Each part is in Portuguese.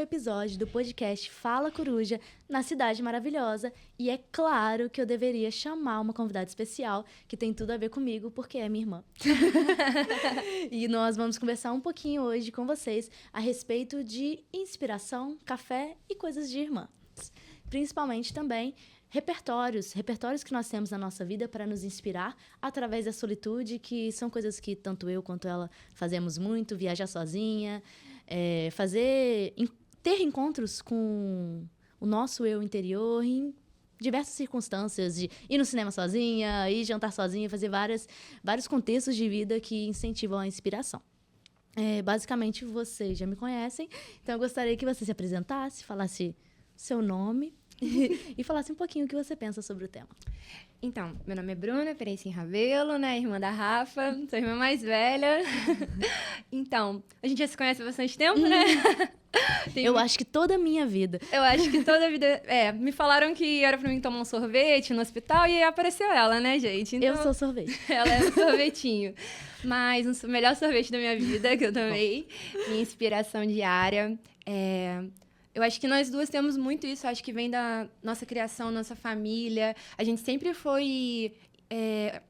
episódio do podcast Fala Coruja, na Cidade Maravilhosa. E é claro que eu deveria chamar uma convidada especial, que tem tudo a ver comigo, porque é minha irmã. E nós vamos conversar um pouquinho hoje com vocês a respeito de inspiração, café e coisas de irmã. Principalmente também repertórios que nós temos na nossa vida para nos inspirar através da solitude, que são coisas que tanto eu quanto ela fazemos muito, viajar sozinha, ter encontros com o nosso eu interior em diversas circunstâncias, de ir no cinema sozinha, ir jantar sozinha, fazer vários contextos de vida que incentivam a inspiração. Basicamente, vocês já me conhecem, então eu gostaria que você se apresentasse, falasse seu nome e falasse um pouquinho o que você pensa sobre o tema. Então, meu nome é Bruna Perenci Ravelo, né? Irmã da Rafa, sou a irmã mais velha. Então, a gente já se conhece há bastante tempo, né? Eu acho que toda a minha vida. Eu acho que toda a vida... me falaram que era pra mim tomar um sorvete no hospital e apareceu ela, né, gente? Então, eu sou sorvete. Ela é um sorvetinho. Mas o melhor sorvete da minha vida que eu tomei, minha inspiração diária, eu acho que nós duas temos muito isso, acho que vem da nossa criação, nossa família. A gente sempre foi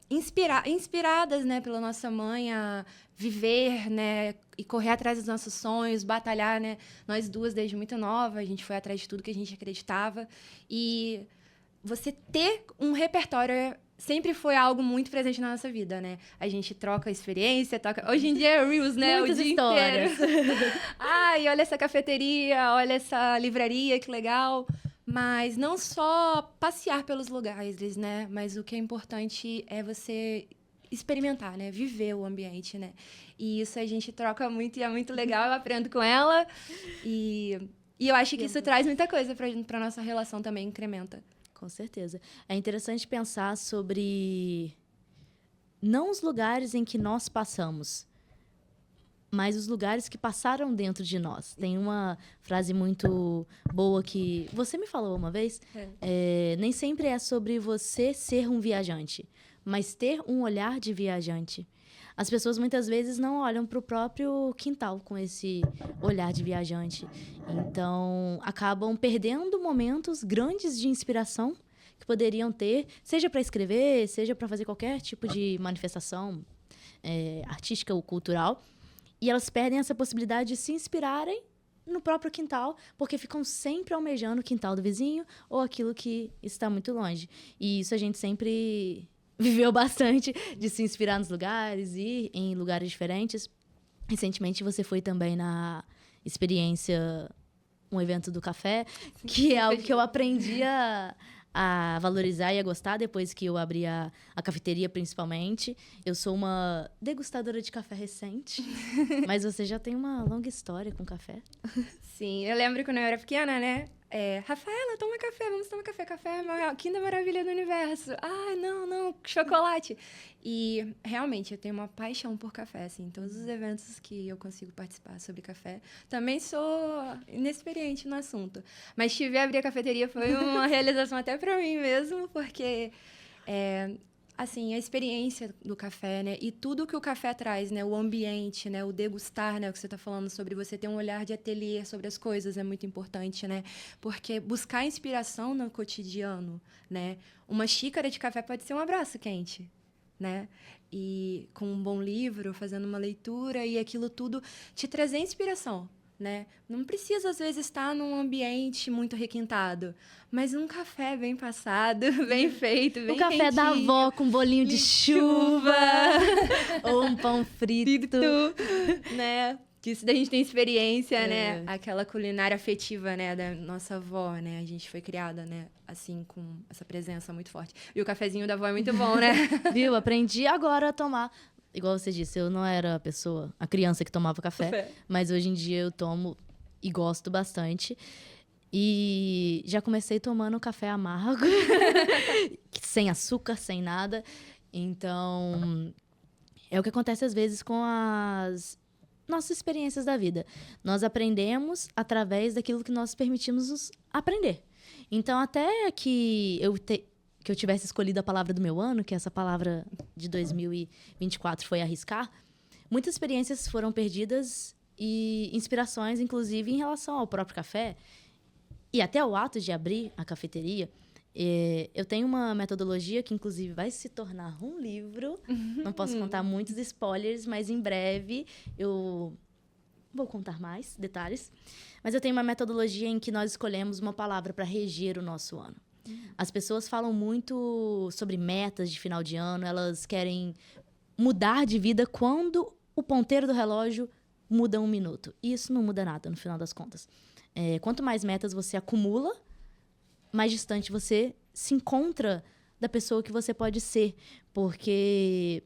inspiradas, né, pela nossa mãe a viver, né, e correr atrás dos nossos sonhos, batalhar, né. Nós duas, desde muito nova, a gente foi atrás de tudo que a gente acreditava. E você ter um repertório sempre foi algo muito presente na nossa vida, né? A gente troca experiência, hoje em dia é Reels, né? Muitas o dia histórias. Inteiro. Ai, olha essa cafeteria, olha essa livraria, que legal. Mas não só passear pelos lugares, né? Mas o que é importante é você experimentar, né? Viver o ambiente, né? E isso a gente troca muito e é muito legal, eu aprendo com ela. E eu acho que isso traz muita coisa pra nossa relação também, incrementa. Com certeza. É interessante pensar sobre não os lugares em que nós passamos, mas os lugares que passaram dentro de nós. Tem uma frase muito boa que você me falou uma vez. Nem sempre é sobre você ser um viajante, mas ter um olhar de viajante. As pessoas muitas vezes não olham para o próprio quintal com esse olhar de viajante. Então, acabam perdendo momentos grandes de inspiração que poderiam ter, seja para escrever, seja para fazer qualquer tipo de manifestação artística ou cultural. E elas perdem essa possibilidade de se inspirarem no próprio quintal, porque ficam sempre almejando o quintal do vizinho ou aquilo que está muito longe. E isso a gente sempre viveu bastante, de se inspirar nos lugares, ir em lugares diferentes. Recentemente você foi também na experiência, um evento do café, que é algo que eu aprendi a valorizar e a gostar depois que eu abri a cafeteria, principalmente. Eu sou uma degustadora de café recente, mas você já tem uma longa história com café. Sim, eu lembro quando eu era pequena, né? Rafaela, toma café, vamos tomar café. Café é a quinta maravilha do universo. Ai, não, chocolate. E, realmente, eu tenho uma paixão por café, assim. Todos os eventos que eu consigo participar sobre café. Também sou inexperiente no assunto. Mas abrir a cafeteria foi uma realização até para mim mesmo, porque... assim, a experiência do café, né? E tudo que o café traz, né? O ambiente, né? O degustar, né? O que você está falando sobre você ter um olhar de ateliê sobre as coisas é muito importante, né? Porque buscar inspiração no cotidiano, né? Uma xícara de café pode ser um abraço quente, né? E com um bom livro, fazendo uma leitura e aquilo tudo te trazer inspiração, né? Não precisa, às vezes, estar num ambiente muito requintado, mas um café bem passado, bem feito, bem quentinho. O café da avó com bolinho de chuva ou um pão frito, né? Disso da gente tem experiência, né? Aquela culinária afetiva, né? Da nossa avó, né? A gente foi criada, né? Assim, com essa presença muito forte. E o cafezinho da avó é muito bom, né? Viu? Aprendi agora a tomar. Igual você disse, eu não era a criança que tomava café, mas hoje em dia eu tomo e gosto bastante. E já comecei tomando café amargo, sem açúcar, sem nada. Então, é o que acontece às vezes com as nossas experiências da vida. Nós aprendemos através daquilo que nós permitimos nos aprender. Então, até que eu tivesse escolhido a palavra do meu ano, que essa palavra de 2024 foi arriscar, muitas experiências foram perdidas e inspirações, inclusive, em relação ao próprio café e até o ato de abrir a cafeteria. Eu tenho uma metodologia que, inclusive, vai se tornar um livro. Não posso contar muitos spoilers, mas em breve eu vou contar mais detalhes. Mas eu tenho uma metodologia em que nós escolhemos uma palavra para reger o nosso ano. As pessoas falam muito sobre metas de final de ano, elas querem mudar de vida quando o ponteiro do relógio muda 1 minuto. E isso não muda nada, no final das contas. Quanto mais metas você acumula, mais distante você se encontra da pessoa que você pode ser. Porque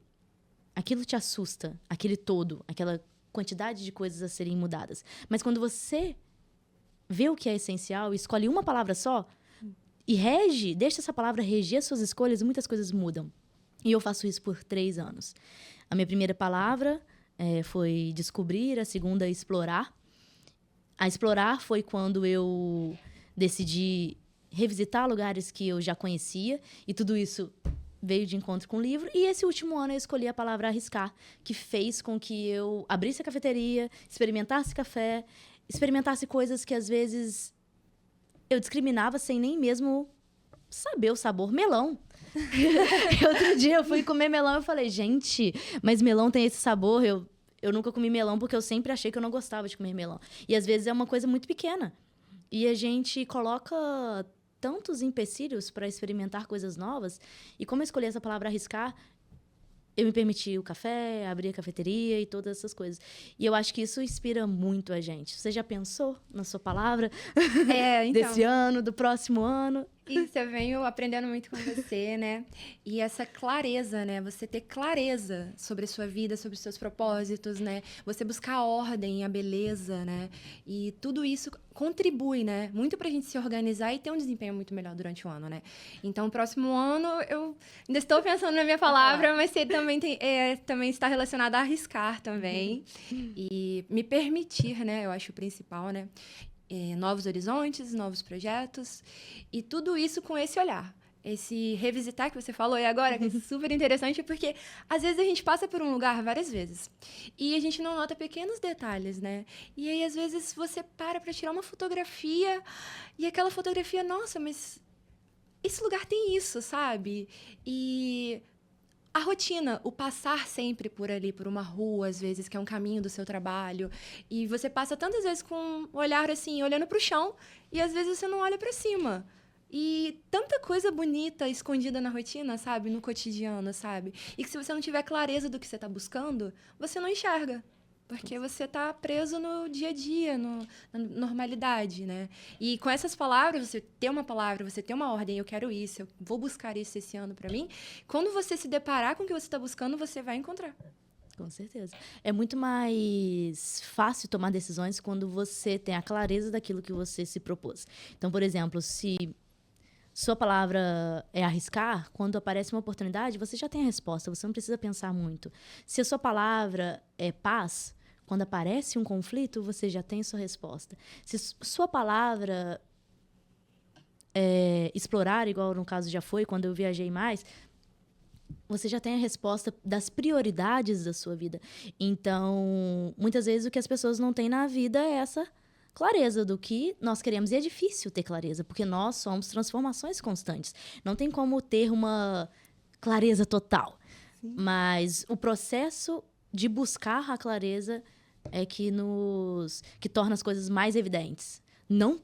aquilo te assusta, aquele todo, aquela quantidade de coisas a serem mudadas. Mas quando você vê o que é essencial e escolhe uma palavra só e deixa essa palavra reger as suas escolhas, muitas coisas mudam. E eu faço isso por 3 anos. A minha primeira palavra foi descobrir, a segunda, explorar. A explorar foi quando eu decidi revisitar lugares que eu já conhecia, e tudo isso veio de encontro com o livro. E esse último ano eu escolhi a palavra arriscar, que fez com que eu abrisse a cafeteria, experimentasse café, experimentasse coisas que às vezes eu discriminava sem nem mesmo saber o sabor. Melão. Outro dia eu fui comer melão e falei, gente, mas melão tem esse sabor? Eu nunca comi melão porque eu sempre achei que eu não gostava de comer melão. E às vezes é uma coisa muito pequena. E a gente coloca tantos empecilhos para experimentar coisas novas. E como eu escolhi essa palavra arriscar, eu me permiti o café, abrir a cafeteria e todas essas coisas. E eu acho que isso inspira muito a gente. Você já pensou na sua palavra Então, desse ano, do próximo ano? Isso, eu venho aprendendo muito com você, né? E essa clareza, né? Você ter clareza sobre a sua vida, sobre os seus propósitos, né? Você buscar a ordem, a beleza, né? E tudo isso contribui, né? Muito pra gente se organizar e ter um desempenho muito melhor durante o ano, né? Então, próximo ano, eu ainda estou pensando na minha palavra, mas você também, também está relacionado a arriscar também. E me permitir, né? Eu acho o principal, né? Novos horizontes, novos projetos, e tudo isso com esse olhar. Esse revisitar que você falou, e agora, que é super interessante, porque às vezes a gente passa por um lugar várias vezes, e a gente não nota pequenos detalhes, né? E aí, às vezes, você para tirar uma fotografia, e aquela fotografia, nossa, mas esse lugar tem isso, sabe? E a rotina, o passar sempre por ali, por uma rua, às vezes, que é um caminho do seu trabalho. E você passa tantas vezes com um olhar assim, olhando para o chão, e às vezes você não olha para cima. E tanta coisa bonita escondida na rotina, sabe? No cotidiano, sabe? E que se você não tiver clareza do que você está buscando, você não enxerga. Porque você está preso no dia a dia, na normalidade, né? E com essas palavras, você ter uma palavra, você ter uma ordem, eu quero isso, eu vou buscar isso esse ano para mim. Quando você se deparar com o que você está buscando, você vai encontrar. Com certeza. É muito mais fácil tomar decisões quando você tem a clareza daquilo que você se propôs. Então, por exemplo, se sua palavra é arriscar, quando aparece uma oportunidade, você já tem a resposta, você não precisa pensar muito. Se a sua palavra é paz, quando aparece um conflito, você já tem sua resposta. Se sua palavra é explorar, igual no caso já foi, quando eu viajei mais, você já tem a resposta das prioridades da sua vida. Então, muitas vezes o que as pessoas não têm na vida é essa clareza do que nós queremos. E é difícil ter clareza, porque nós somos transformações constantes. Não tem como ter uma clareza total. Sim. Mas o processo de buscar a clareza é que torna as coisas mais evidentes. Não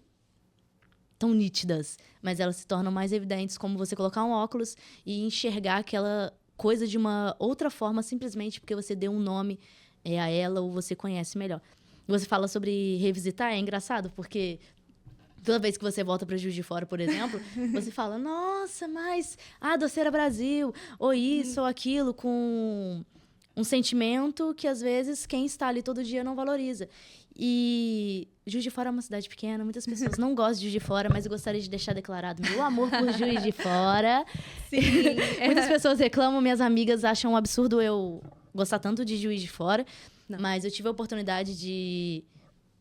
tão nítidas, mas elas se tornam mais evidentes, como você colocar um óculos e enxergar aquela coisa de uma outra forma, simplesmente porque você deu um nome a ela ou você conhece melhor. Você fala sobre revisitar, é engraçado, porque toda vez que você volta para Juiz de Fora, por exemplo, você fala, nossa, mas Doceira Brasil, ou isso ou aquilo, com um sentimento que, às vezes, quem está ali todo dia não valoriza. E Juiz de Fora é uma cidade pequena, muitas pessoas não gostam de Juiz de Fora, mas eu gostaria de deixar declarado meu amor por Juiz de Fora. Sim. Muitas pessoas reclamam, minhas amigas acham um absurdo eu gostar tanto de Juiz de Fora, mas eu tive a oportunidade de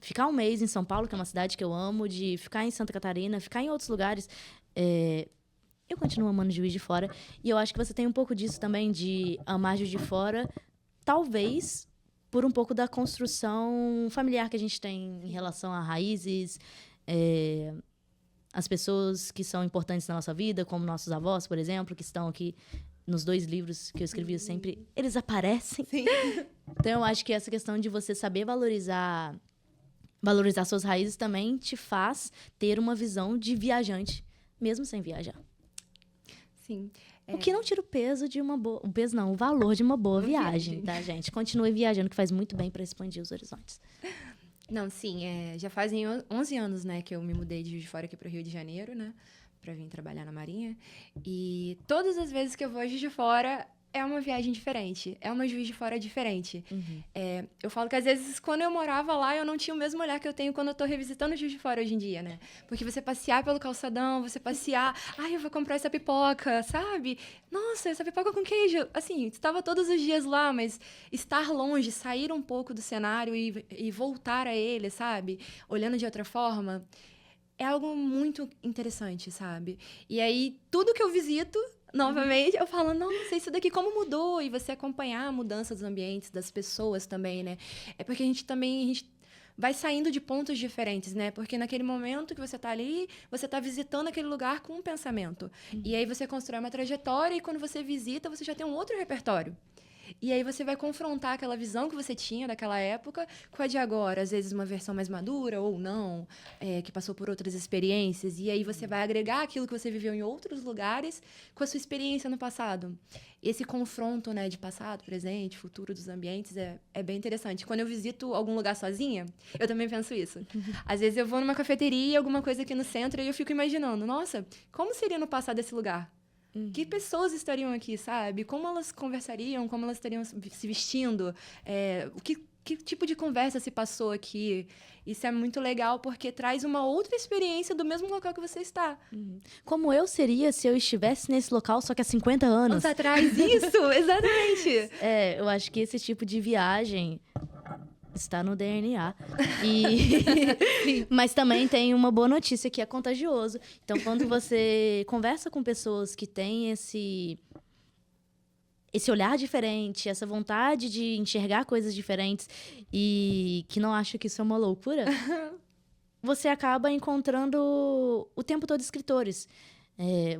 ficar um mês em São Paulo, que é uma cidade que eu amo, de ficar em Santa Catarina, ficar em outros lugares. Eu continuo amando Juiz de Fora. E eu acho que você tem um pouco disso também, de amar Juiz de Fora, talvez por um pouco da construção familiar que a gente tem em relação a raízes, as pessoas que são importantes na nossa vida, como nossos avós, por exemplo, que estão aqui nos 2 livros que eu escrevi sempre, eles aparecem. Sim. Então, eu acho que essa questão de você saber valorizar suas raízes também te faz ter uma visão de viajante, mesmo sem viajar. Sim. O que não tira o peso de uma boa... O peso não, o valor de uma boa viagem, tá, gente? Continue viajando, que faz muito bem para expandir os horizontes. Não, sim, já fazem 11 anos, né, que eu me mudei de Juiz de Fora aqui para o Rio de Janeiro, né, para vir trabalhar na Marinha. E todas as vezes que eu vou a Juiz de Fora é uma viagem diferente, é uma Juiz de Fora diferente. Eu falo que às vezes quando eu morava lá eu não tinha o mesmo olhar que eu tenho quando eu tô revisitando Juiz de Fora hoje em dia, né? Porque você passear pelo calçadão, você passear, eu vou comprar essa pipoca, sabe? Nossa, essa pipoca com queijo. Assim, estava todos os dias lá, mas estar longe, sair um pouco do cenário e voltar a ele, sabe? Olhando de outra forma, é algo muito interessante, sabe? E aí, tudo que eu visito, novamente, eu falo, nossa, isso daqui como mudou? E você acompanhar a mudança dos ambientes, das pessoas também, né? É porque a gente vai saindo de pontos diferentes, né? Porque naquele momento que você tá ali, você tá visitando aquele lugar com um pensamento. E aí você constrói uma trajetória e quando você visita, você já tem um outro repertório. E aí você vai confrontar aquela visão que você tinha daquela época com a de agora. Às vezes uma versão mais madura ou não, que passou por outras experiências. E aí você vai agregar aquilo que você viveu em outros lugares com a sua experiência no passado. Esse confronto, né, de passado, presente, futuro dos ambientes é bem interessante. Quando eu visito algum lugar sozinha, eu também penso isso. Às vezes eu vou numa cafeteria, alguma coisa aqui no centro, e eu fico imaginando, nossa, como seria no passado esse lugar? Que pessoas estariam aqui, sabe? Como elas conversariam, como elas estariam se vestindo, que tipo de conversa se passou aqui. Isso é muito legal, porque traz uma outra experiência do mesmo local que você está. Como eu seria se eu estivesse nesse local, só que há 50 anos? Anos atrás, isso, exatamente. Eu acho que esse tipo de viagem está no DNA. Mas também tem uma boa notícia, que é contagioso. Então, quando você conversa com pessoas que têm esse olhar diferente, essa vontade de enxergar coisas diferentes e que não acha que isso é uma loucura, você acaba encontrando o tempo todo escritores.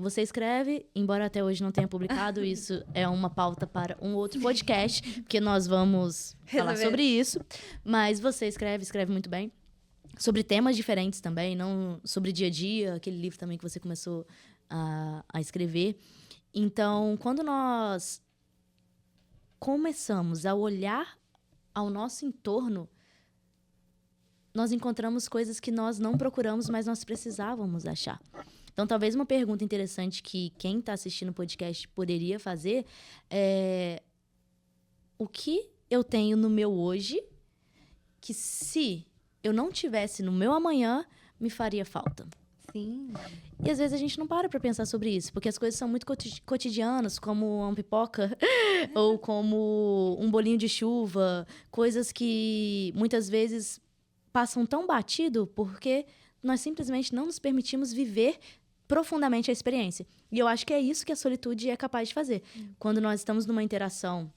Você escreve, embora até hoje não tenha publicado, isso é uma pauta para um outro podcast, porque nós vamos falar sobre isso. Mas você escreve muito bem. Sobre temas diferentes também, não sobre dia a dia, aquele livro também que você começou a escrever. Então, quando nós começamos a olhar ao nosso entorno, nós encontramos coisas que nós não procuramos, mas nós precisávamos achar. Então, talvez uma pergunta interessante que quem está assistindo o podcast poderia fazer é: o que eu tenho no meu hoje que, se eu não tivesse no meu amanhã, me faria falta? Sim. E às vezes a gente não para pensar sobre isso, porque as coisas são muito cotidianas, como uma pipoca ou como um bolinho de chuva, coisas que muitas vezes passam tão batido porque nós simplesmente não nos permitimos viver profundamente a experiência. E eu acho que é isso que a solitude é capaz de fazer. Quando nós estamos numa interação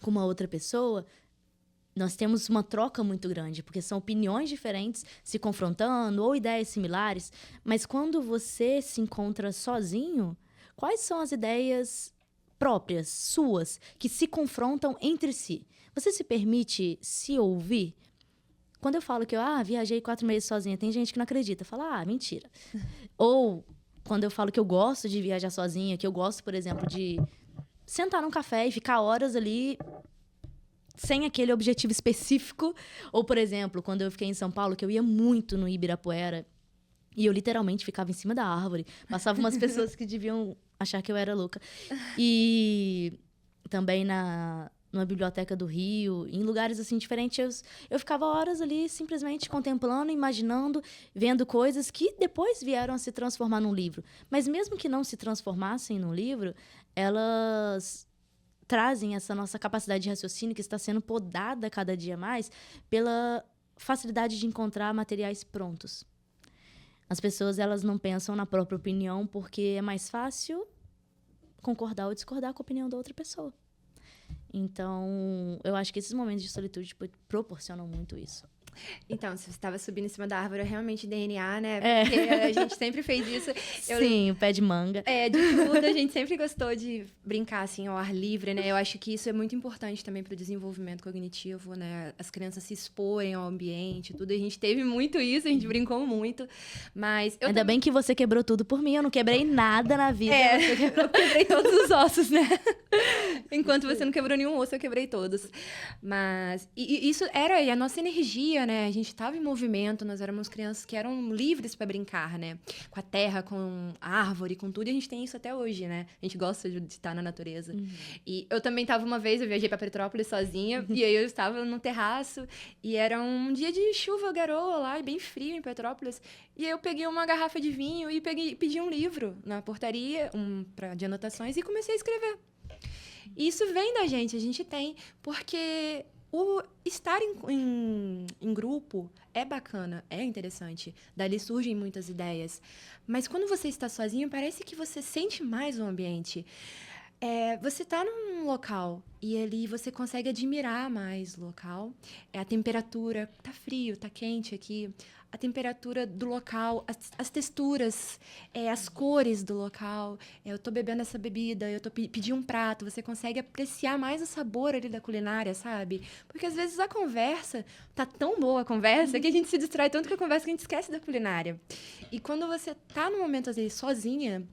com uma outra pessoa, nós temos uma troca muito grande, porque são opiniões diferentes se confrontando ou ideias similares. Mas quando você se encontra sozinho, quais são as ideias próprias, suas, que se confrontam entre si? Você se permite se ouvir? Quando eu falo que eu viajei 4 meses sozinha, tem gente que não acredita. Fala, mentira. Ou quando eu falo que eu gosto de viajar sozinha, que eu gosto, por exemplo, de sentar num café e ficar horas ali sem aquele objetivo específico. Ou, por exemplo, quando eu fiquei em São Paulo, que eu ia muito no Ibirapuera, e eu literalmente ficava em cima da árvore. Passava umas pessoas que deviam achar que eu era louca. E também numa biblioteca do Rio, em lugares assim diferentes, eu ficava horas ali simplesmente contemplando, imaginando, vendo coisas que depois vieram a se transformar num livro. Mas mesmo que não se transformassem num livro, elas trazem essa nossa capacidade de raciocínio que está sendo podada cada dia mais pela facilidade de encontrar materiais prontos. As pessoas, elas não pensam na própria opinião porque é mais fácil concordar ou discordar com a opinião da outra pessoa. Então, eu acho que esses momentos de solitude tipo, proporcionam muito isso. Então, se você estava subindo em cima da árvore, é realmente DNA, né? É. Porque a gente sempre fez isso. Sim, o pé de manga. De tudo, a gente sempre gostou de brincar, assim, ao ar livre, né? Eu acho que isso é muito importante também para o desenvolvimento cognitivo, né? As crianças se exporem ao ambiente, tudo. A gente teve muito isso, a gente brincou muito, mas... Ainda bem que você quebrou tudo por mim, eu não quebrei nada na vida. Eu quebrei todos os ossos, né? Enquanto você não quebrou nenhum osso, eu quebrei todos. Mas e isso era a nossa energia, né? A gente estava em movimento, nós éramos crianças que eram livres para brincar, né? Com a terra, com a árvore, com tudo. E a gente tem isso até hoje, né? A gente gosta de estar na natureza. E eu também estava uma vez, eu viajei para Petrópolis sozinha. E aí eu estava no terraço. E era um dia de chuva, garoa lá, bem frio em Petrópolis. E aí eu peguei uma garrafa de vinho e pedi um livro na portaria, de anotações, e comecei a escrever. E isso vem da gente, a gente tem. Porque o estar em grupo é bacana, é interessante. Dali surgem muitas ideias. Mas quando você está sozinho, parece que você sente mais o ambiente. Você está num local e ali você consegue admirar mais o local. A temperatura, tá frio, tá quente aqui. A temperatura do local, as texturas, as cores do local. Eu tô bebendo essa bebida, eu pedi um prato. Você consegue apreciar mais o sabor ali da culinária, sabe? Porque às vezes a conversa, tá tão boa a conversa, que a gente se distrai tanto com a conversa que a gente esquece da culinária. E quando você tá num momento, às vezes, sozinha,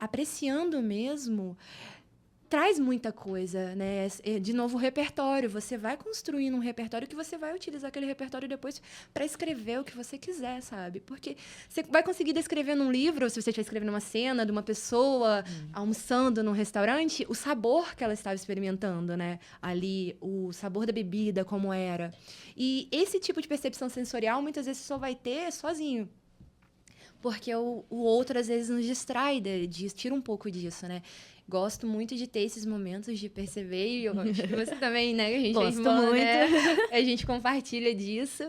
apreciando mesmo, traz muita coisa, né? De novo, o repertório. Você vai construindo um repertório que você vai utilizar aquele repertório depois para escrever o que você quiser, sabe? Porque você vai conseguir descrever num livro, se você estiver escrevendo uma cena de uma pessoa almoçando num restaurante, o sabor que ela estava experimentando, né? Ali, o sabor da bebida, como era. E esse tipo de percepção sensorial, muitas vezes, você só vai ter sozinho. Porque o outro, às vezes, nos distrai, tira um pouco disso, né? Gosto muito de ter esses momentos de perceber, e eu acho que você também, né? A gente Gosto irmã, muito. né? A gente compartilha disso.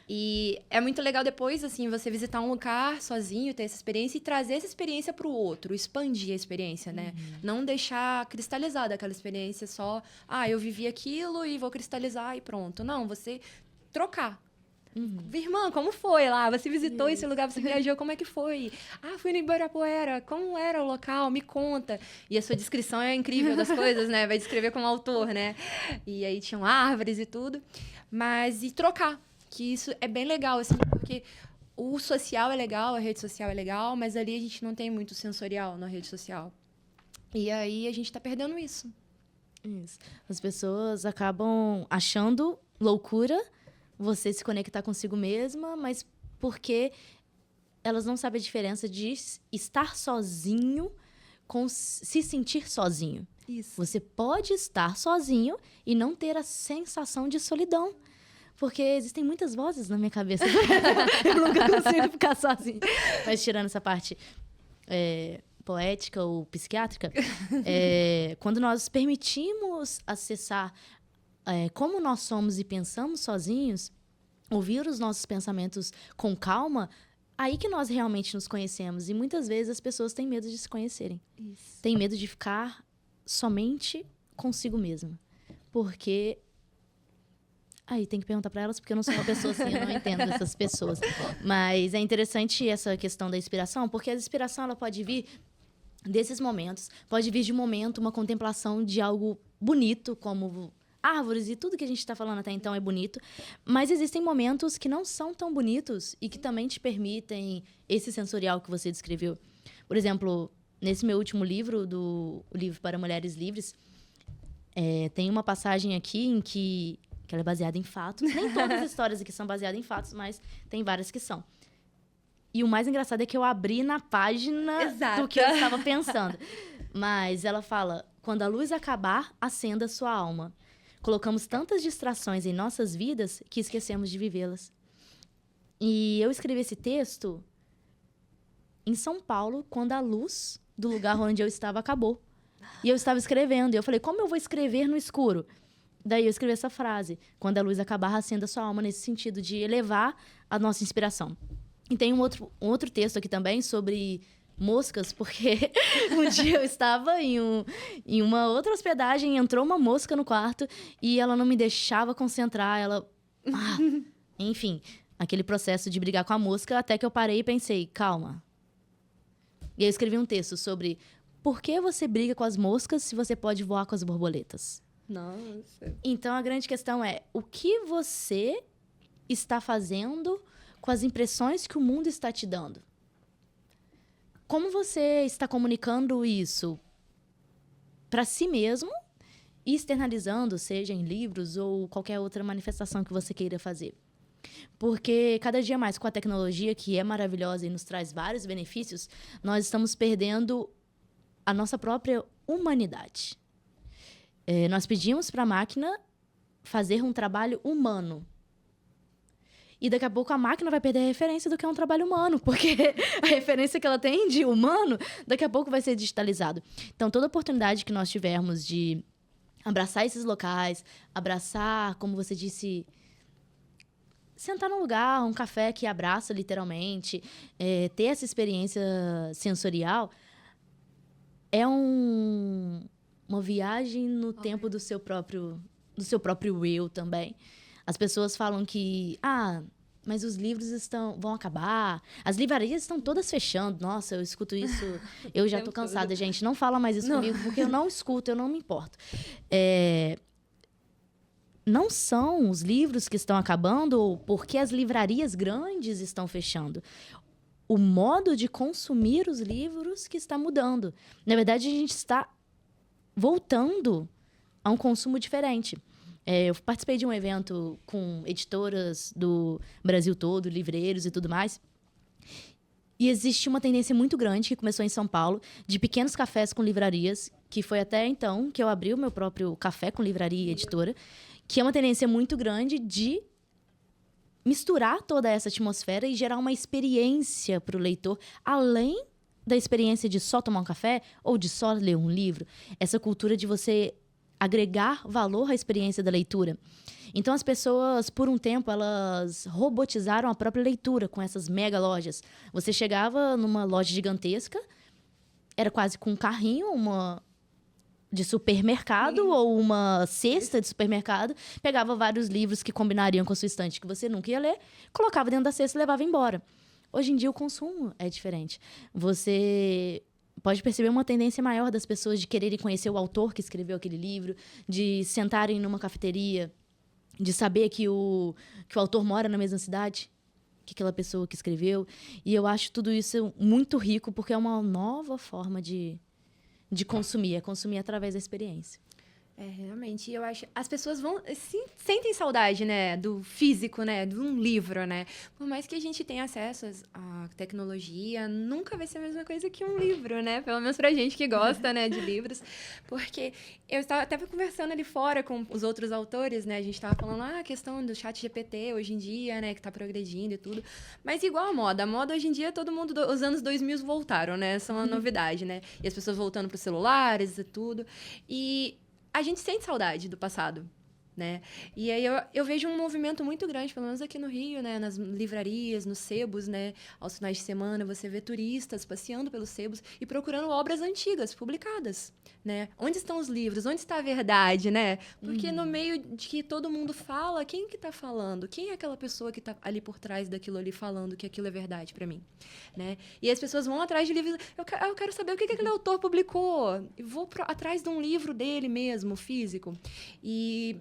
E é muito legal depois, assim, você visitar um lugar sozinho, ter essa experiência e trazer essa experiência para o outro, expandir a experiência, né? Não deixar cristalizada aquela experiência só, eu vivi aquilo e vou cristalizar e pronto. Não, você trocar. Irmã, como foi lá? Você visitou esse lugar, você viajou, como é que foi? Fui no Ibirapuera, como era o local? Me conta. E a sua descrição é incrível das coisas, né? Vai descrever como autor, né? E aí tinham árvores e tudo. Mas, e trocar, que isso é bem legal, assim, porque o social é legal, a rede social é legal, mas ali a gente não tem muito sensorial na rede social. E aí a gente tá perdendo isso. Isso. As pessoas acabam achando loucura você se conectar consigo mesma, mas porque elas não sabem a diferença de estar sozinho com se sentir sozinho. Isso. Você pode estar sozinho e não ter a sensação de solidão. Porque existem muitas vozes na minha cabeça. Eu nunca consigo ficar sozinha. Mas tirando essa parte poética ou psiquiátrica, quando nós permitimos acessar como nós somos e pensamos sozinhos, ouvir os nossos pensamentos com calma, aí que nós realmente nos conhecemos. E muitas vezes as pessoas têm medo de se conhecerem. Isso. Têm medo de ficar somente consigo mesma. Porque... Aí tem que perguntar para elas, porque eu não sou uma pessoa assim, eu não entendo essas pessoas. Mas é interessante essa questão da inspiração, porque a inspiração ela pode vir desses momentos. Pode vir de um momento, uma contemplação de algo bonito, como árvores e tudo que a gente está falando até então é bonito. Mas existem momentos que não são tão bonitos e que também te permitem esse sensorial que você descreveu. Por exemplo, nesse meu último livro, o livro para Mulheres Livres, tem uma passagem aqui em que ela é baseada em fatos. Nem todas as histórias aqui são baseadas em fatos, mas tem várias que são. E o mais engraçado é que eu abri na página do que eu estava pensando. Mas ela fala, quando a luz acabar, acenda sua alma. Colocamos tantas distrações em nossas vidas que esquecemos de vivê-las. E eu escrevi esse texto em São Paulo, quando a luz do lugar onde eu estava acabou. E eu estava escrevendo. E eu falei, como eu vou escrever no escuro? Daí eu escrevi essa frase, quando a luz acabar, acenda sua alma, nesse sentido de elevar a nossa inspiração. E tem um outro texto aqui também sobre moscas, porque um dia eu estava em uma outra hospedagem, entrou uma mosca no quarto e ela não me deixava concentrar, enfim, aquele processo de brigar com a mosca, até que eu parei e pensei, calma. E aí eu escrevi um texto sobre por que você briga com as moscas se você pode voar com as borboletas. Nossa. Então, a grande questão é, o que você está fazendo com as impressões que o mundo está te dando? Como você está comunicando isso para si mesmo e externalizando, seja em livros ou qualquer outra manifestação que você queira fazer? Porque cada dia mais com a tecnologia, que é maravilhosa e nos traz vários benefícios, nós estamos perdendo a nossa própria humanidade. Nós pedimos para a máquina fazer um trabalho humano. E daqui a pouco a máquina vai perder a referência do que é um trabalho humano, porque a referência que ela tem de humano, daqui a pouco vai ser digitalizado. Então, toda oportunidade que nós tivermos de abraçar esses locais, abraçar, como você disse, sentar num lugar, um café que abraça literalmente, ter essa experiência sensorial, é uma viagem no tempo do seu próprio eu também. As pessoas falam que, mas os livros vão acabar, as livrarias estão todas fechando. Nossa, eu escuto isso, eu já tô cansada, gente. Não fala mais isso comigo, porque eu não escuto, eu não me importo. Não são os livros que estão acabando porque as livrarias grandes estão fechando. O modo de consumir os livros que está mudando. Na verdade, a gente está voltando a um consumo diferente. Eu participei de um evento com editoras do Brasil todo, livreiros e tudo mais. E existe uma tendência muito grande que começou em São Paulo, de pequenos cafés com livrarias, que foi até então que eu abri o meu próprio café com livraria e editora, que é uma tendência muito grande de misturar toda essa atmosfera e gerar uma experiência para o leitor, além da experiência de só tomar um café ou de só ler um livro. Essa cultura de você agregar valor à experiência da leitura. Então, as pessoas, por um tempo, elas robotizaram a própria leitura com essas mega lojas. Você chegava numa loja gigantesca, era quase com um carrinho, de supermercado ou uma cesta de supermercado, pegava vários livros que combinariam com a sua estante, que você nunca ia ler, colocava dentro da cesta e levava embora. Hoje em dia, o consumo é diferente. Você pode perceber uma tendência maior das pessoas de quererem conhecer o autor que escreveu aquele livro, de sentarem numa cafeteria, de saber que o autor mora na mesma cidade que aquela pessoa que escreveu. E eu acho tudo isso muito rico, porque é uma nova forma de consumir, consumir através da experiência. Realmente, eu acho, as pessoas sentem saudade, né, do físico, né, de um livro, né, por mais que a gente tenha acesso à tecnologia, nunca vai ser a mesma coisa que um livro, né, pelo menos pra gente que gosta, né, de livros, porque eu estava até conversando ali fora com os outros autores, né, a gente estava falando, a questão do chat GPT hoje em dia, né, que tá progredindo e tudo, mas igual a moda hoje em dia, todo mundo, os anos 2000 voltaram, né, são uma novidade, né, e as pessoas voltando pros celulares e tudo, e a gente sente saudade do passado, né? E aí eu vejo um movimento muito grande, pelo menos aqui no Rio, né? Nas livrarias, nos sebos, né? Aos finais de semana, você vê turistas passeando pelos sebos e procurando obras antigas, publicadas, né? Onde estão os livros? Onde está a verdade, né? Porque no meio de que todo mundo fala, quem que tá falando? Quem é aquela pessoa que tá ali por trás daquilo ali falando que aquilo é verdade para mim, né? E as pessoas vão atrás de livros. Eu quero saber o que aquele autor publicou. Eu vou atrás de um livro dele mesmo, físico. E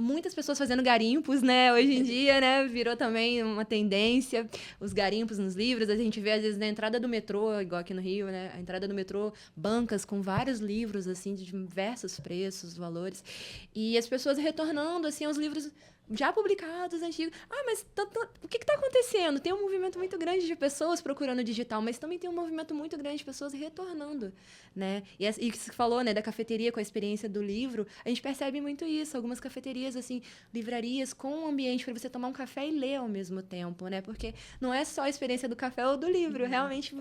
muitas pessoas fazendo garimpos, né? Hoje em dia, né? Virou também uma tendência. Os garimpos nos livros. A gente vê, às vezes, na entrada do metrô, igual aqui no Rio, né? A entrada do metrô, bancas com vários livros, assim, de diversos preços, valores. E as pessoas retornando, assim, aos livros já publicados, antigos. mas o que está acontecendo? Tem um movimento muito grande de pessoas procurando digital, mas também tem um movimento muito grande de pessoas retornando, né? E que você falou, né, da cafeteria com a experiência do livro, a gente percebe muito isso. Algumas cafeterias, assim, livrarias com um ambiente para você tomar um café e ler ao mesmo tempo, né? Porque não é só a experiência do café ou do livro. Realmente,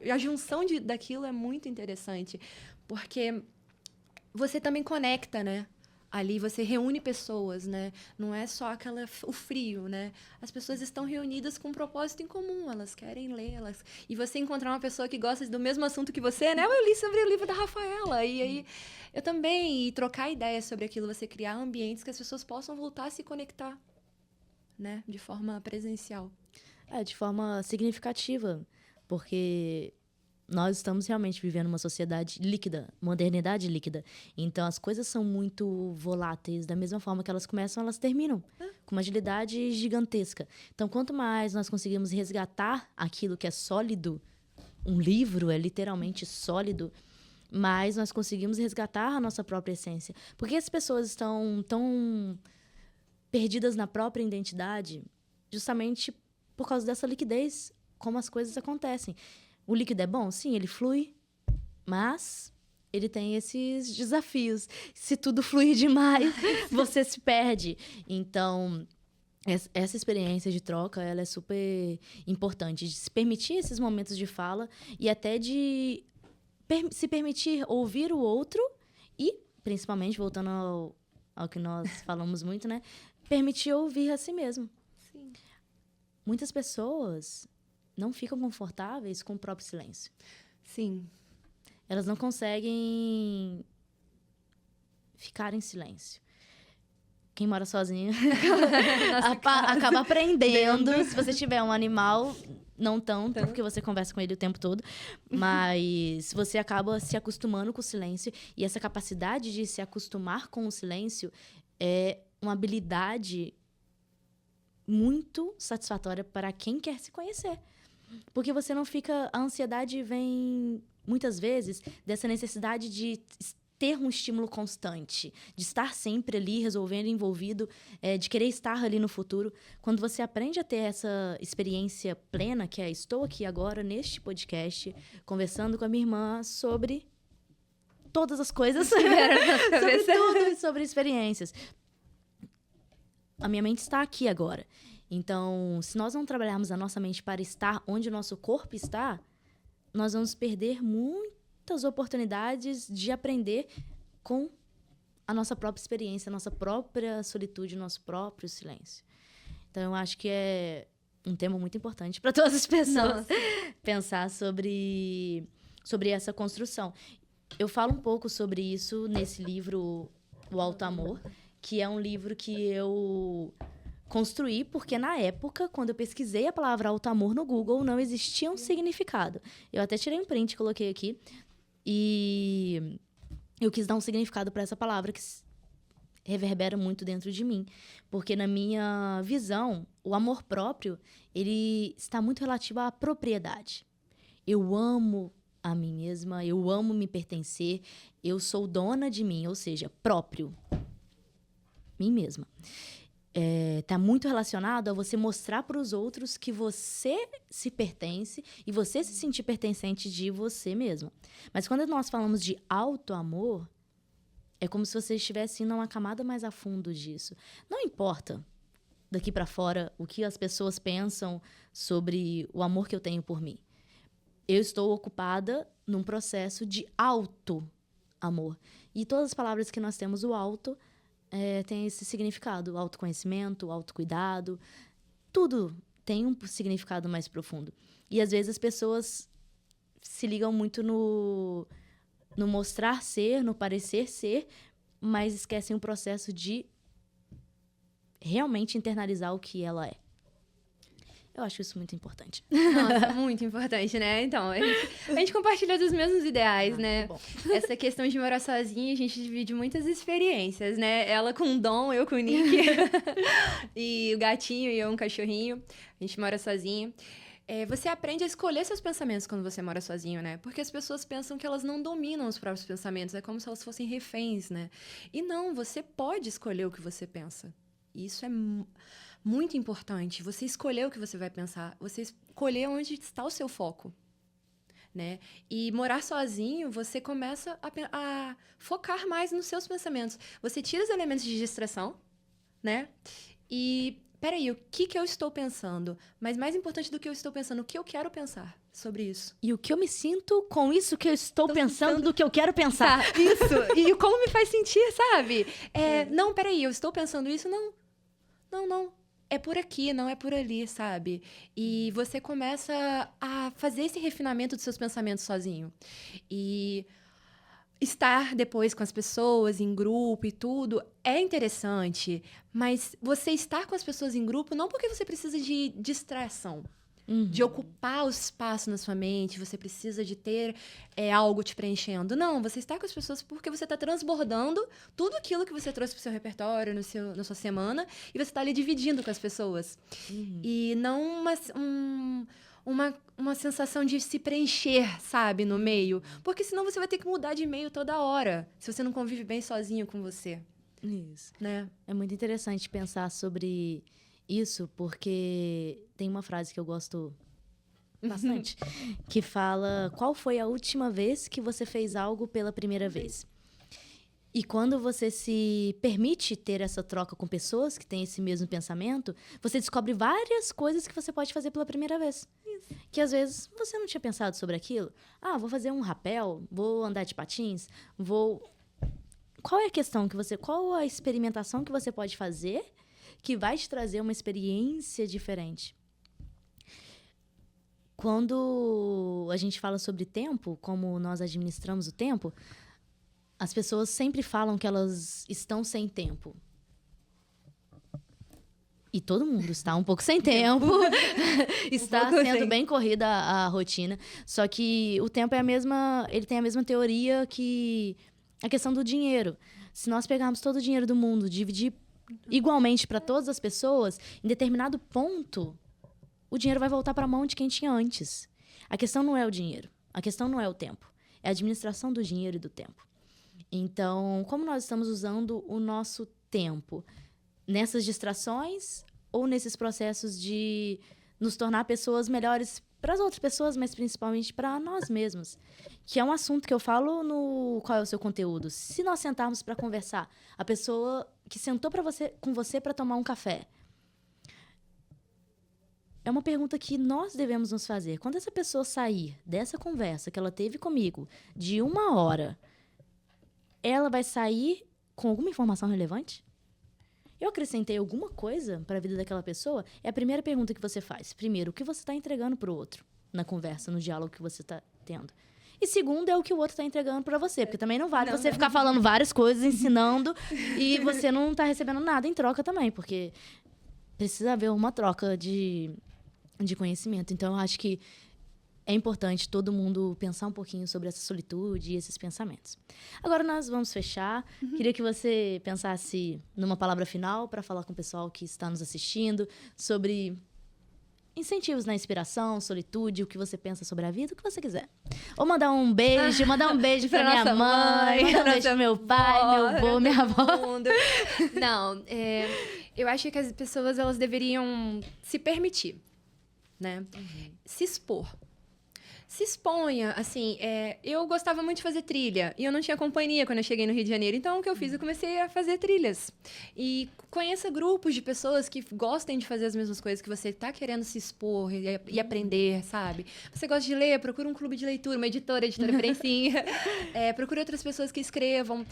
a junção daquilo é muito interessante, porque você também conecta, né? Ali você reúne pessoas, né? Não é só o frio, né? As pessoas estão reunidas com um propósito em comum, elas querem ler, e você encontrar uma pessoa que gosta do mesmo assunto que você, né? Eu li sobre o livro da Rafaela, e aí eu também, e trocar ideias sobre aquilo, você criar ambientes que as pessoas possam voltar a se conectar, né? De forma presencial. De forma significativa, porque nós estamos realmente vivendo uma sociedade líquida, modernidade líquida. Então, as coisas são muito voláteis. Da mesma forma que elas começam, elas terminam. Com uma agilidade gigantesca. Então, quanto mais nós conseguimos resgatar aquilo que é sólido, um livro é literalmente sólido, mais nós conseguimos resgatar a nossa própria essência. Porque as pessoas estão tão perdidas na própria identidade, justamente por causa dessa liquidez, como as coisas acontecem. O líquido é bom? Sim, ele flui, mas ele tem esses desafios. Se tudo fluir demais, você se perde. Então, essa experiência de troca, ela é super importante. De se permitir esses momentos de fala e até de se permitir ouvir o outro e, principalmente, voltando ao que nós falamos muito, né? Permitir ouvir a si mesmo. Sim. Muitas pessoas não ficam confortáveis com o próprio silêncio. Sim. Elas não conseguem ficar em silêncio. Quem mora sozinho acaba aprendendo. Se você tiver um animal, não tanto, porque você conversa com ele o tempo todo. Mas você acaba se acostumando com o silêncio. E essa capacidade de se acostumar com o silêncio é uma habilidade muito satisfatória para quem quer se conhecer. Porque você não fica... A ansiedade vem, muitas vezes, dessa necessidade de ter um estímulo constante, de estar sempre ali, resolvendo, envolvido, de querer estar ali no futuro. Quando você aprende a ter essa experiência plena, que é estou aqui agora, neste podcast, conversando com a minha irmã sobre todas as coisas, sobre tudo, sobre experiências. A minha mente está aqui agora. Então, se nós não trabalharmos a nossa mente para estar onde o nosso corpo está, nós vamos perder muitas oportunidades de aprender com a nossa própria experiência, a nossa própria solitude, o nosso próprio silêncio. Então, eu acho que é um tema muito importante para todas as pessoas pensar sobre essa construção. Eu falo um pouco sobre isso nesse livro, O Alto Amor, que é um livro que eu construí porque, na época, quando eu pesquisei a palavra alto amor no Google, não existia um significado. Eu até tirei um print e coloquei aqui. E eu quis dar um significado para essa palavra que reverbera muito dentro de mim. Porque, na minha visão, o amor próprio, ele está muito relativo à propriedade. Eu amo a mim mesma, eu amo me pertencer, eu sou dona de mim, ou seja, próprio. Mim mesma. Tá muito relacionado a você mostrar para os outros que você se pertence e você se sentir pertencente de você mesmo. Mas quando nós falamos de auto-amor, é como se você estivesse indo a uma camada mais a fundo disso. Não importa, daqui para fora, o que as pessoas pensam sobre o amor que eu tenho por mim. Eu estou ocupada num processo de auto-amor. E todas as palavras que nós temos, o auto... tem esse significado, o autoconhecimento, o autocuidado, tudo tem um significado mais profundo. E, às vezes, as pessoas se ligam muito no mostrar ser, no parecer ser, mas esquecem o processo de realmente internalizar o que ela é. Eu acho isso muito importante. Nossa, muito importante, né? Então, a gente compartilha dos mesmos ideais, né? Bom. Essa questão de morar sozinha, a gente divide muitas experiências, né? Ela com o Dom, eu com o Nick. E o gatinho e eu um cachorrinho. A gente mora sozinha. Você aprende a escolher seus pensamentos quando você mora sozinho, né? Porque as pessoas pensam que elas não dominam os próprios pensamentos. É como se elas fossem reféns, né? E não, você pode escolher o que você pensa. Isso é muito importante. Você escolher o que você vai pensar. Você escolher onde está o seu foco, né? E morar sozinho, você começa a focar mais nos seus pensamentos. Você tira os elementos de distração, né? E, peraí, o que eu estou pensando? Mas mais importante do que eu estou pensando, o que eu quero pensar? sobre isso. E o que eu me sinto com isso que eu estou pensando do que eu quero pensar. Tá, isso. E como me faz sentir, sabe? Não, peraí, eu estou pensando isso? Não. Não. É por aqui, não é por ali, sabe? E você começa a fazer esse refinamento dos seus pensamentos sozinho. E estar depois com as pessoas, em grupo e tudo, é interessante. Mas você estar com as pessoas em grupo não porque você precisa de distração. De ocupar o espaço na sua mente, você precisa de ter algo te preenchendo. Não, você está com as pessoas porque você está transbordando tudo aquilo que você trouxe para o seu repertório, na sua semana, e você está ali dividindo com as pessoas. E não uma sensação de se preencher, sabe, no meio. Porque senão você vai ter que mudar de meio toda hora, se você não convive bem sozinho com você. Isso. Né? É muito interessante pensar sobre isso, porque tem uma frase que eu gosto bastante, que fala: qual foi a última vez que você fez algo pela primeira vez? E quando você se permite ter essa troca com pessoas que têm esse mesmo pensamento, você descobre várias coisas que você pode fazer pela primeira vez. Isso. Que às vezes você não tinha pensado sobre aquilo. Vou fazer um rapel, vou andar de patins, Qual é a questão qual a experimentação que você pode fazer que vai te trazer uma experiência diferente? Quando a gente fala sobre tempo, como nós administramos o tempo, as pessoas sempre falam que elas estão sem tempo. E todo mundo está um pouco sem tempo. Está sendo bem corrida a rotina. Só que o tempo ele tem a mesma teoria que a questão do dinheiro. Se nós pegarmos todo o dinheiro do mundo, dividir igualmente para todas as pessoas, em determinado ponto, o dinheiro vai voltar para a mão de quem tinha antes. A questão não é o dinheiro. A questão não é o tempo. É a administração do dinheiro e do tempo. Então, como nós estamos usando o nosso tempo? Nessas distrações ou nesses processos de nos tornar pessoas melhores para as outras pessoas, mas principalmente para nós mesmos? Que é um assunto que eu falo no Qual é o Seu Conteúdo. Se nós sentarmos para conversar, a pessoa que sentou com você para tomar um café, é uma pergunta que nós devemos nos fazer. Quando essa pessoa sair dessa conversa que ela teve comigo de 1 hora, ela vai sair com alguma informação relevante? Eu acrescentei alguma coisa para a vida daquela pessoa? É a primeira pergunta que você faz. Primeiro, o que você está entregando para o outro na conversa, no diálogo que você está tendo? E segundo, é o que o outro está entregando para você. Porque também não vale você ficar falando várias coisas, ensinando, e você não está recebendo nada em troca também. Porque precisa haver uma troca de conhecimento. Então, eu acho que é importante todo mundo pensar um pouquinho sobre essa solitude e esses pensamentos. Agora nós vamos fechar. Queria que você pensasse numa palavra final para falar com o pessoal que está nos assistindo sobre incentivos na inspiração, solitude, o que você pensa sobre a vida, o que você quiser. Ou mandar um beijo para minha mãe, mandar um beijo para meu pai, meu avô, minha avó. Não, eu acho que as pessoas elas deveriam se permitir, né? Se expor. Se exponha, assim, eu gostava muito de fazer trilha, e eu não tinha companhia quando eu cheguei no Rio de Janeiro, então o que eu fiz? Eu comecei a fazer trilhas, e conheça grupos de pessoas que gostem de fazer as mesmas coisas que você está querendo se expor e aprender, sabe? Você gosta de ler, procura um clube de leitura, uma editora Prensinha, procure outras pessoas que escrevam,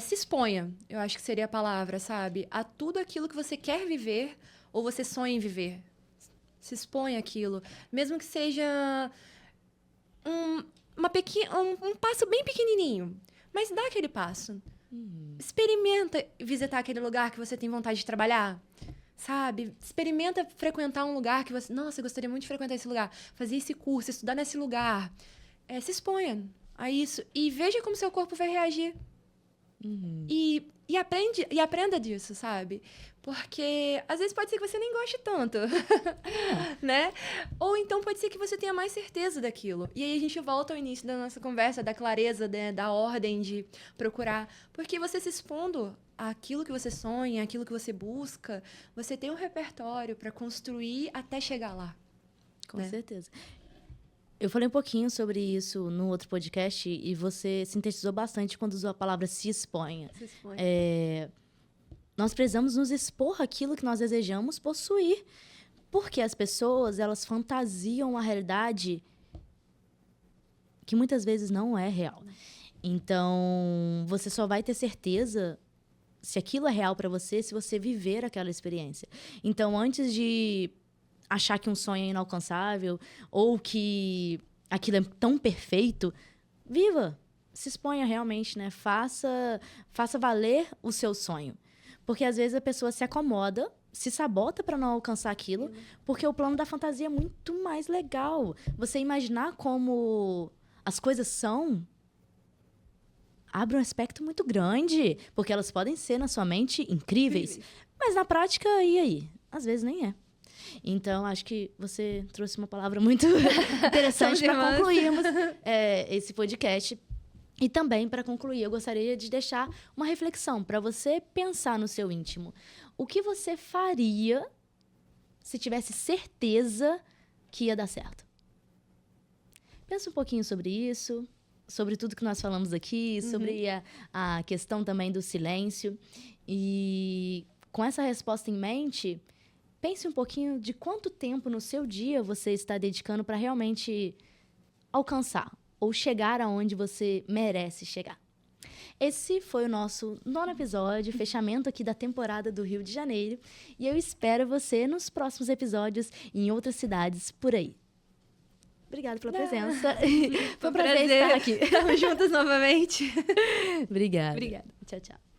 se exponha, eu acho que seria a palavra, sabe? A tudo aquilo que você quer viver, ou você sonha em viver, se exponha àquilo, mesmo que seja um passo bem pequenininho, mas dá aquele passo. Experimenta visitar aquele lugar que você tem vontade de trabalhar, sabe? Experimenta frequentar um lugar que você... Nossa, eu gostaria muito de frequentar esse lugar. Fazer esse curso, estudar nesse lugar. Se exponha a isso e veja como seu corpo vai reagir. E aprenda disso, sabe? Porque às vezes pode ser que você nem goste tanto, né? Ou então pode ser que você tenha mais certeza daquilo. E aí a gente volta ao início da nossa conversa, da clareza, da ordem de procurar. Porque você se expondo àquilo que você sonha, àquilo que você busca, você tem um repertório para construir até chegar lá. Com certeza. Eu falei um pouquinho sobre isso no outro podcast e você sintetizou bastante quando usou a palavra se exponha. Se exponha. Nós precisamos nos expor àquilo que nós desejamos possuir. Porque as pessoas, elas fantasiam a realidade que muitas vezes não é real. Então, você só vai ter certeza se aquilo é real para você se você viver aquela experiência. Então, antes de achar que um sonho é inalcançável ou que aquilo é tão perfeito, viva, se exponha realmente, né? Faça valer o seu sonho. Porque às vezes a pessoa se acomoda, se sabota para não alcançar aquilo, porque o plano da fantasia é muito mais legal. Você imaginar como as coisas são abre um aspecto muito grande, porque elas podem ser na sua mente incríveis, mas na prática, e aí? Às vezes nem é. Então, acho que você trouxe uma palavra muito interessante para concluirmos esse podcast. E também, para concluir, eu gostaria de deixar uma reflexão para você pensar no seu íntimo. O que você faria se tivesse certeza que ia dar certo? Pensa um pouquinho sobre isso, sobre tudo que nós falamos aqui, sobre a questão também do silêncio. E com essa resposta em mente, pense um pouquinho de quanto tempo no seu dia você está dedicando para realmente alcançar ou chegar aonde você merece chegar. Esse foi o nosso 9º episódio, fechamento aqui da temporada do Rio de Janeiro. E eu espero você nos próximos episódios em outras cidades por aí. Obrigada pela presença. Foi um prazer estar aqui. Estamos juntas novamente. Obrigada. Obrigada. Tchau, tchau.